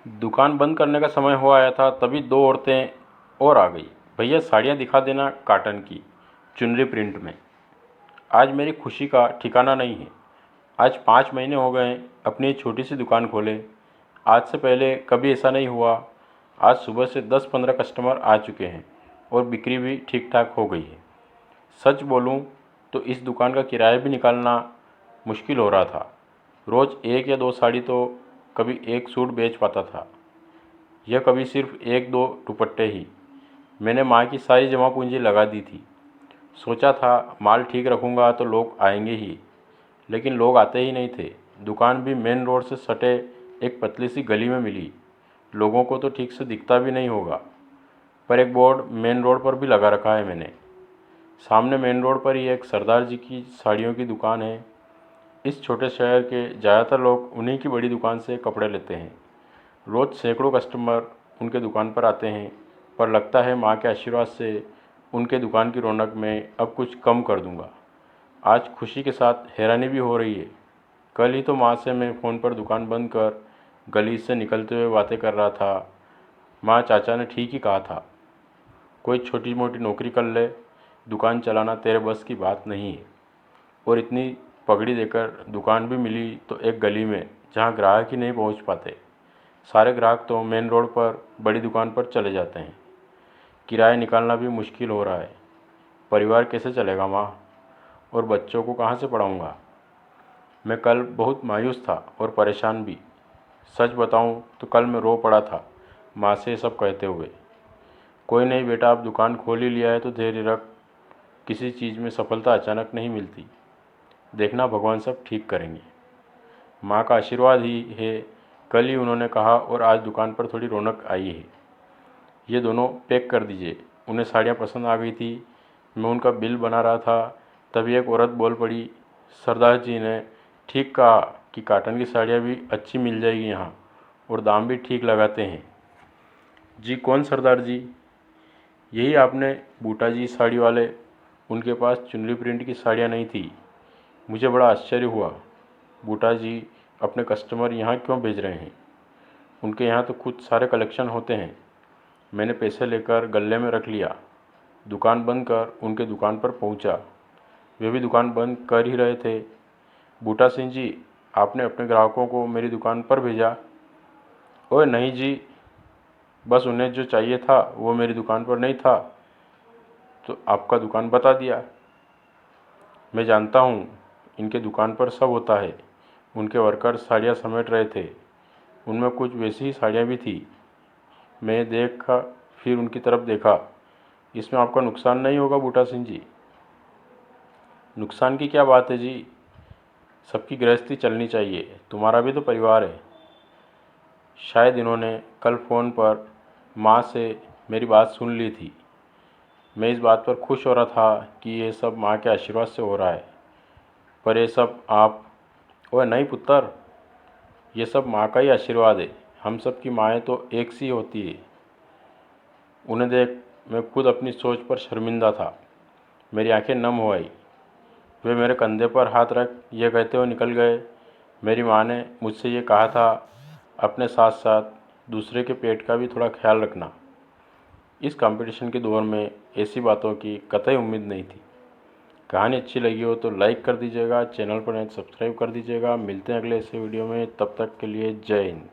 दुकान बंद करने का समय हो आया था तभी दो औरतें और आ गई। भैया साड़ियाँ दिखा देना काटन की, चुनरी प्रिंट में। आज मेरी खुशी का ठिकाना नहीं है। आज 5 महीने हो गए अपनी छोटी सी दुकान खोले। आज से पहले कभी ऐसा नहीं हुआ। आज सुबह से 10-15 कस्टमर आ चुके हैं और बिक्री भी ठीक ठाक हो गई है। सच बोलूं तो इस दुकान का किराया भी निकालना मुश्किल हो रहा था। रोज़ 1 या 2 साड़ी तो कभी 1 सूट बेच पाता था, यह कभी सिर्फ 1-2 दुपट्टे ही। मैंने माँ की सारी जमा पूंजी लगा दी थी। सोचा था माल ठीक रखूँगा तो लोग आएंगे ही, लेकिन लोग आते ही नहीं थे। दुकान भी मेन रोड से सटे एक पतली सी गली में मिली। लोगों को तो ठीक से दिखता भी नहीं होगा, पर एक बोर्ड मेन रोड पर भी लगा रखा है मैंने। सामने मेन रोड पर ही एक सरदार जी की साड़ियों की दुकान है। इस छोटे शहर के ज़्यादातर लोग उन्हीं की बड़ी दुकान से कपड़े लेते हैं। रोज़ सैकड़ों कस्टमर उनके दुकान पर आते हैं, पर लगता है माँ के आशीर्वाद से उनके दुकान की रौनक में अब कुछ कम कर दूंगा। आज खुशी के साथ हैरानी भी हो रही है। कल ही तो माँ से मैं फ़ोन पर दुकान बंद कर गली से निकलते हुए बातें कर रहा था। माँ, चाचा ने ठीक ही कहा था, कोई छोटी मोटी नौकरी कर ले, दुकान चलाना तेरे बस की बात नहीं है। और इतनी पगड़ी देकर दुकान भी मिली तो एक गली में जहाँ ग्राहक ही नहीं पहुँच पाते। सारे ग्राहक तो मेन रोड पर बड़ी दुकान पर चले जाते हैं। किराया निकालना भी मुश्किल हो रहा है। परिवार कैसे चलेगा माँ? और बच्चों को कहाँ से पढ़ाऊँगा? मैं कल बहुत मायूस था और परेशान भी। सच बताऊँ तो कल मैं रो पड़ा था माँ से ये सब कहते हुए। कोई नहीं बेटा, अब दुकान खोल ही लिया है तो धैर्य रख। किसी चीज़ में सफलता अचानक नहीं मिलती, देखना भगवान सब ठीक करेंगे। माँ का आशीर्वाद ही है। कल ही उन्होंने कहा और आज दुकान पर थोड़ी रौनक आई है। ये दोनों पैक कर दीजिए। उन्हें साड़ियाँ पसंद आ गई थी। मैं उनका बिल बना रहा था, तभी एक औरत बोल पड़ी, सरदार जी ने ठीक कहा कि काटन की साड़ियाँ भी अच्छी मिल जाएगी यहाँ, और दाम भी ठीक लगाते हैं। जी कौन सरदार जी? यही आपने बूटा जी साड़ी वाले। उनके पास चुनरी प्रिंट की साड़ियाँ नहीं थी। मुझे बड़ा आश्चर्य हुआ। बूटा जी अपने कस्टमर यहाँ क्यों भेज रहे हैं? उनके यहाँ तो कुछ सारे कलेक्शन होते हैं। मैंने पैसे लेकर गल्ले में रख लिया। दुकान बंद कर उनके दुकान पर पहुंचा। वे भी दुकान बंद कर ही रहे थे। बूटा सिंह जी, आपने अपने ग्राहकों को मेरी दुकान पर भेजा? ओए नहीं जी, बस उन्हें जो चाहिए था वो मेरी दुकान पर नहीं था, तो आपका दुकान बता दिया। मैं जानता हूँ इनके दुकान पर सब होता है। उनके वर्कर साड़ियाँ समेट रहे थे। उनमें कुछ वैसी ही साड़ियाँ भी थी। मैं देखा, फिर उनकी तरफ देखा। इसमें आपका नुकसान नहीं होगा बूटा सिंह जी? नुकसान की क्या बात है जी, सबकी गृहस्थी चलनी चाहिए, तुम्हारा भी तो परिवार है। शायद इन्होंने कल फ़ोन पर माँ से मेरी बात सुन ली थी। मैं इस बात पर खुश हो रहा था कि ये सब माँ के आशीर्वाद से हो रहा है, पर ये सब आप। ओए नहीं पुत्र, ये सब माँ का ही आशीर्वाद है। हम सब की माएँ तो एक सी होती है। उन्हें देख मैं खुद अपनी सोच पर शर्मिंदा था। मेरी आंखें नम हो आई। वे मेरे कंधे पर हाथ रख ये कहते हुए निकल गए, मेरी माँ ने मुझसे ये कहा था, अपने साथ साथ दूसरे के पेट का भी थोड़ा ख्याल रखना। इस कंपटीशन के दौर में ऐसी बातों की कतई उम्मीद नहीं थी। कहानी अच्छी लगी हो तो लाइक कर दीजिएगा, चैनल पर नए सब्सक्राइब कर दीजिएगा। मिलते हैं अगले ऐसे वीडियो में, तब तक के लिए जय हिंद।